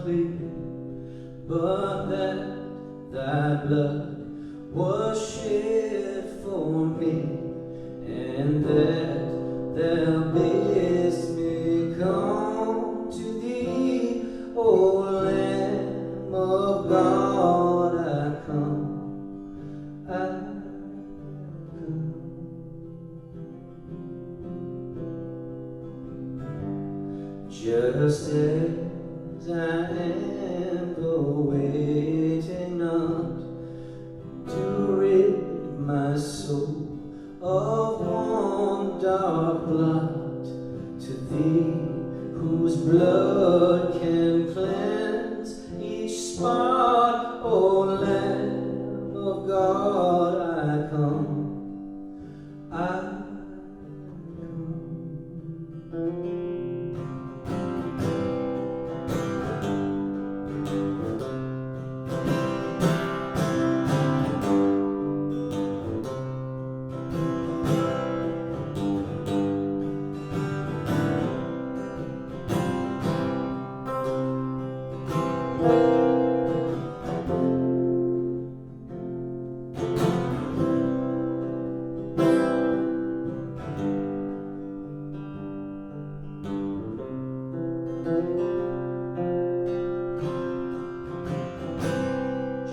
plea, but that thy blood was shed for me, and that thou bidst me come to thee, O Lamb of God. I come. Just as I am waiting not to rid my soul of one dark blot, to thee whose blood can cleanse each spot, O Lamb of God, I come. I come.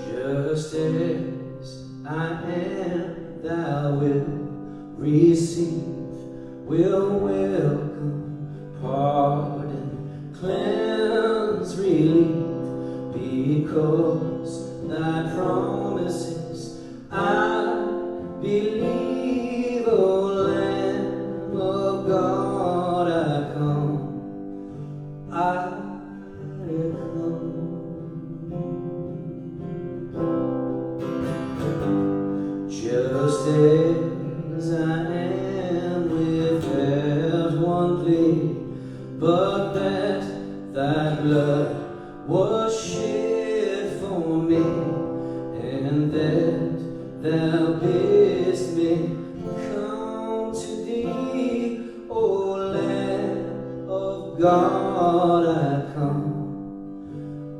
Just as I am, thou wilt receive, will welcome, pardon, cleanse, relieve, because thy promises I believe, O Lamb of God, I come. I come. Just as I am, without one plea, but that thy blood was shed for me, and that thou bidst me come to thee, O Lamb of God, I come.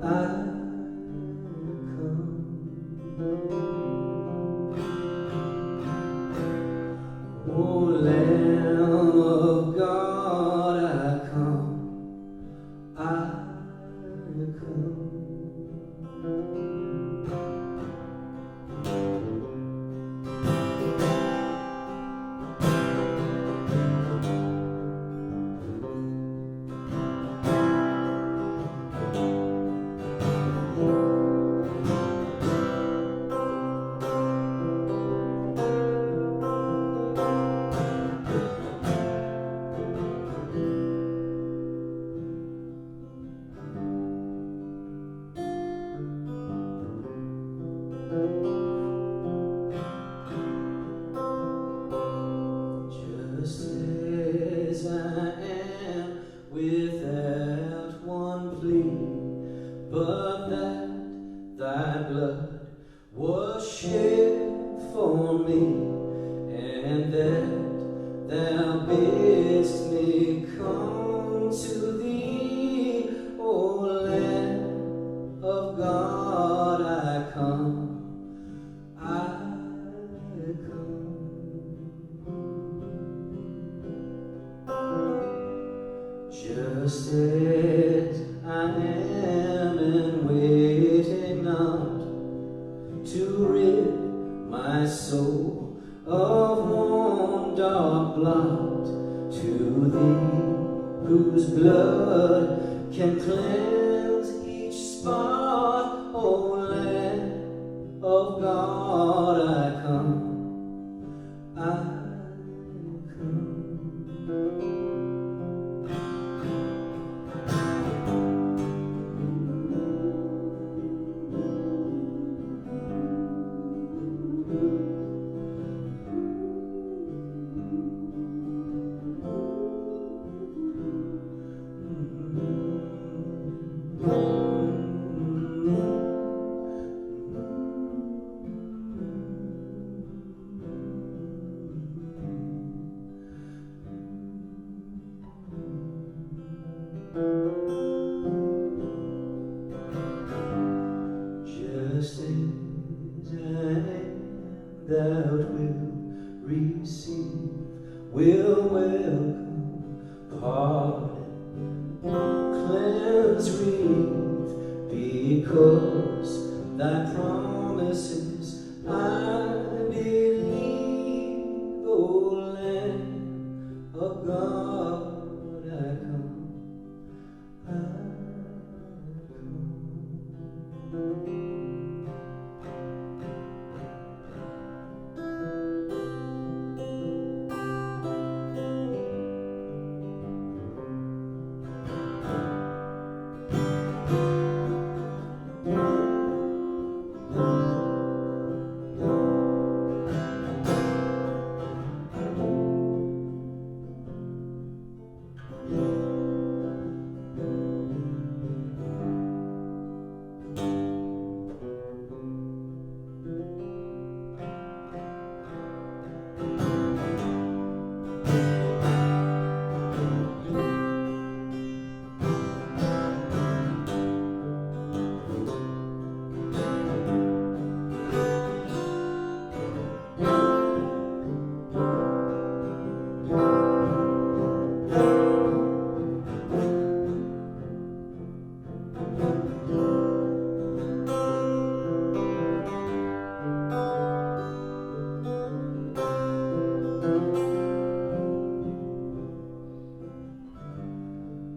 I come. O Lamb of God, I come. I come. Just as I am, without one plea, but that thy blood was shed for me, and that thou bidst me come to thee, O Lamb of God, I come. I come. Just as I am, and waiting not to rid my soul of one dark blot, to thee whose blood can cleanse each spot, O Lamb of God, I come. I come. thou wilt receive will welcome, pardon, cleanse, relief, because thy promises I believe, O Lamb of God, I come, I come.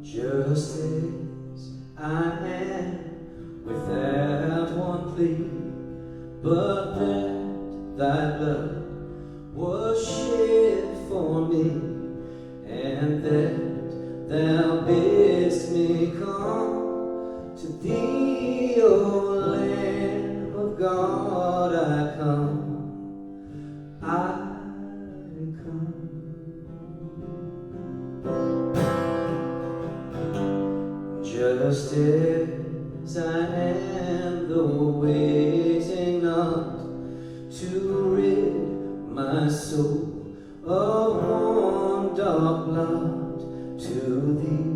Just as I am, without one plea, but that thy blood was shed for me, and that thou bidst me come to thee, O Lamb of God, I come, I come. Just as I am, though waiting not to rid my soul of one dark blot, to thee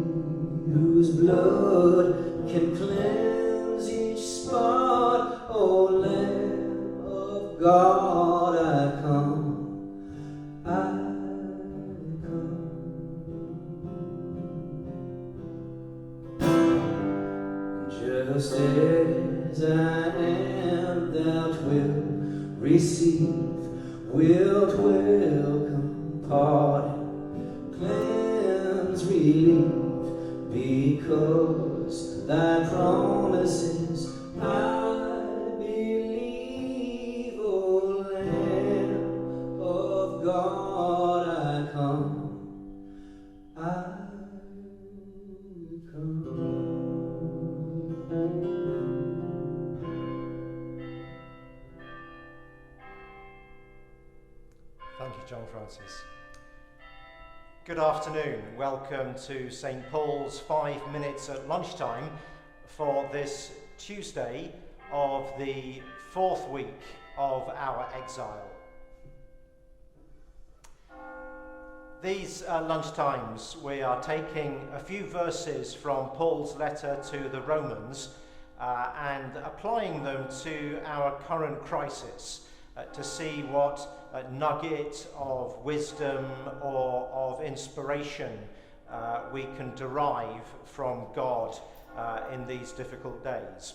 whose blood can cleanse each spot, O Lamb of God, I come, I come. Just as I am, thou wilt receive, wilt welcome, pardon, cleanse, relief, because thy promises I believe, O Lamb of God, I come, I come. Thank you, John Francis. Good afternoon. Welcome to St. Paul's 5 minutes at lunchtime for this Tuesday of the 4th week of our exile. These lunchtimes, we are taking a few verses from Paul's letter to the Romans and applying them to our current crisis to see what nugget of wisdom or of inspiration we can derive from God in these difficult days.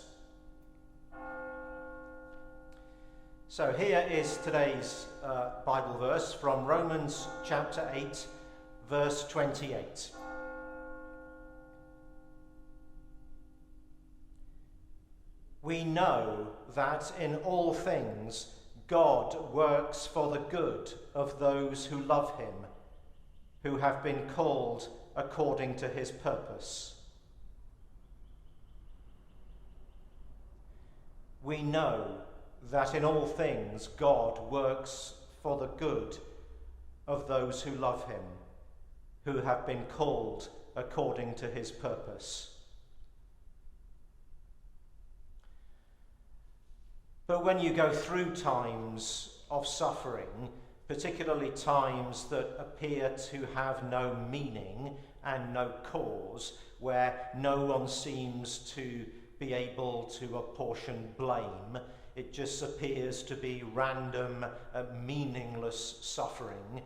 So here is today's Bible verse from Romans chapter 8, verse 28. We know that in all things God works for the good of those who love him, who have been called according to his purpose. We know that in all things God works for the good of those who love him, who have been called according to his purpose. But when you go through times of suffering, particularly times that appear to have no meaning and no cause, where no one seems to be able to apportion blame. It just appears to be random, meaningless suffering.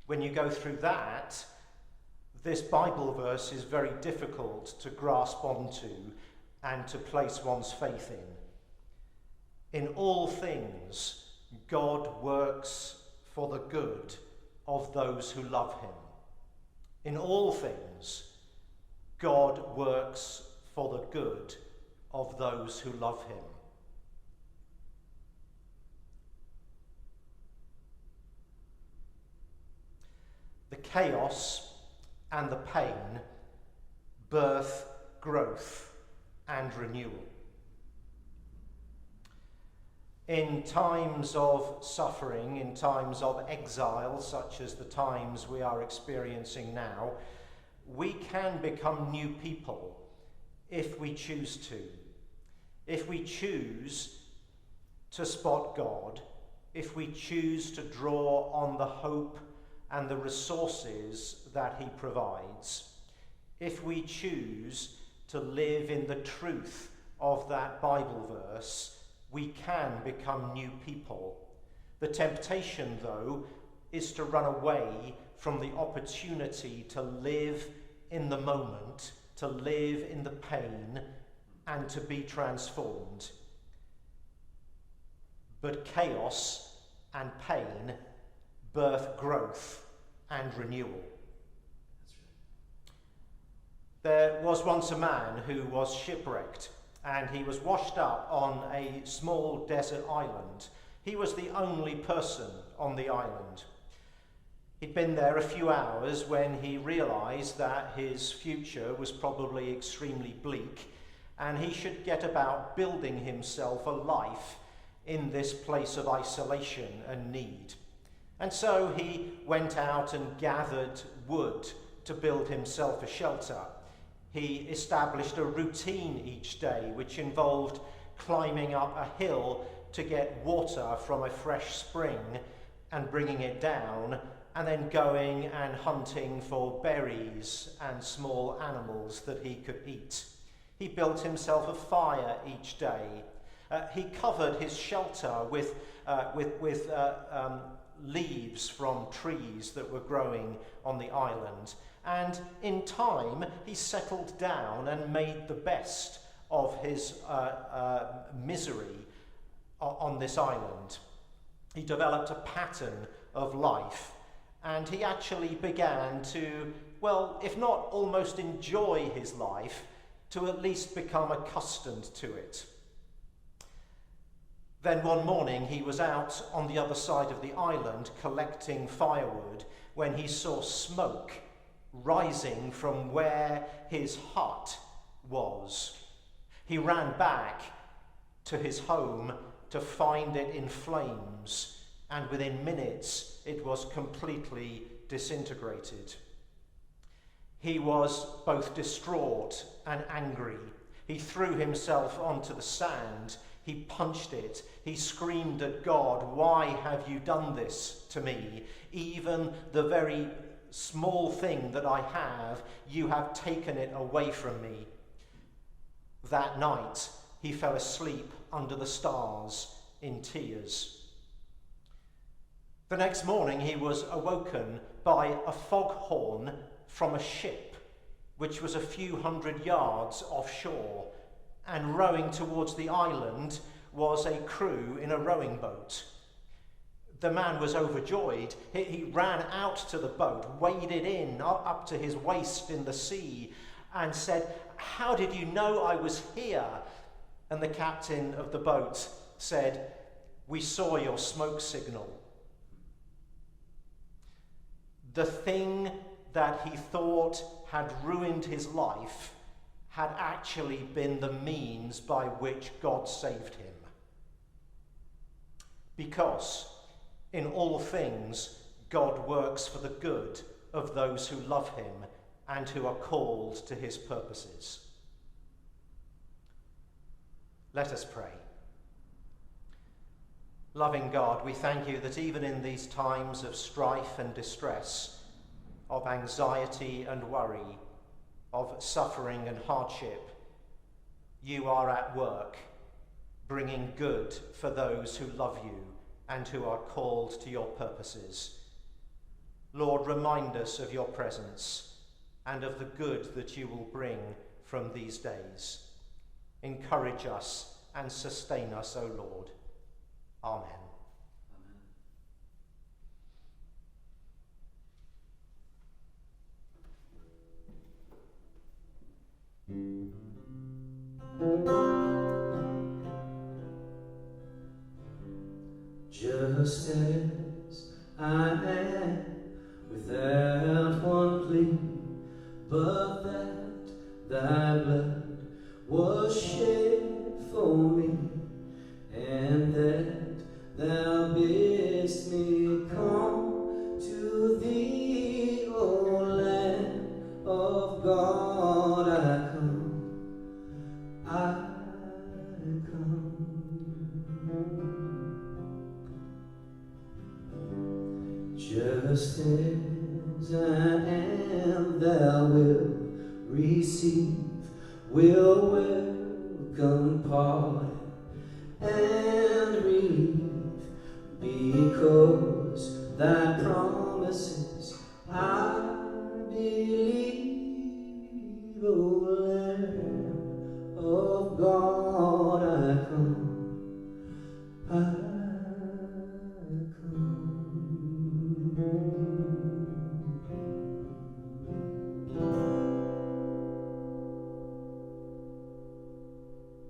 When you go through that, this Bible verse is very difficult to grasp onto and to place one's faith in. In all things, God works for the good of those who love him. In all things, God works for the good of those who love him. The chaos and the pain birth growth and renewal. In times of suffering, in times of exile, such as the times we are experiencing now, we can become new people if we choose to. If we choose to spot God, if we choose to draw on the hope and the resources that he provides, if we choose to live in the truth of that Bible verse, we can become new people. The temptation, though, is to run away from the opportunity to live in the moment, to live in the pain, and to be transformed. But chaos and pain birth growth and renewal. There was once a man who was shipwrecked, and he was washed up on a small desert island. He was the only person on the island. He'd been there a few hours when he realised that his future was probably extremely bleak, and he should get about building himself a life in this place of isolation and need. And so he went out and gathered wood to build himself a shelter. He established a routine each day, which involved climbing up a hill to get water from a fresh spring and bringing it down, and then going and hunting for berries and small animals that he could eat. He built himself a fire each day. He covered his shelter with leaves from trees that were growing on the island. And in time, he settled down and made the best of his misery on this island. He developed a pattern of life, and he actually began to, well, if not almost enjoy his life, to at least become accustomed to it. Then one morning he was out on the other side of the island collecting firewood when he saw smoke rising from where his hut was. He ran back to his home to find it in flames, and within minutes it was completely disintegrated. He was both distraught and angry. He threw himself onto the sand. He punched it. He screamed at God, "Why have you done this to me? Even the very small thing that I have, you have taken it away from me." That night, he fell asleep under the stars in tears. The next morning, he was awoken by a foghorn from a ship, which was a few hundred yards offshore, and rowing towards the island was a crew in a rowing boat. The man was overjoyed. He ran out to the boat, waded in up to his waist in the sea, and said, "How did you know I was here?" And the captain of the boat said, "We saw your smoke signal." The thing that he thought had ruined his life had actually been the means by which God saved him. Because in all things, God works for the good of those who love him and who are called to his purposes. Let us pray. Loving God, we thank you that even in these times of strife and distress, of anxiety and worry, of suffering and hardship, you are at work, bringing good for those who love you and who are called to your purposes. Lord, remind us of your presence and of the good that you will bring from these days. Encourage us and sustain us, O Lord. Amen. Just as I am, without one plea, but that thy blood was shed for me, and that thou bidst me come to thee, O Lamb of God, I come, I come. Just as I am, thou wilt receive, will welcome, pardon, and relief, because thy promises I believe, O Lamb of God.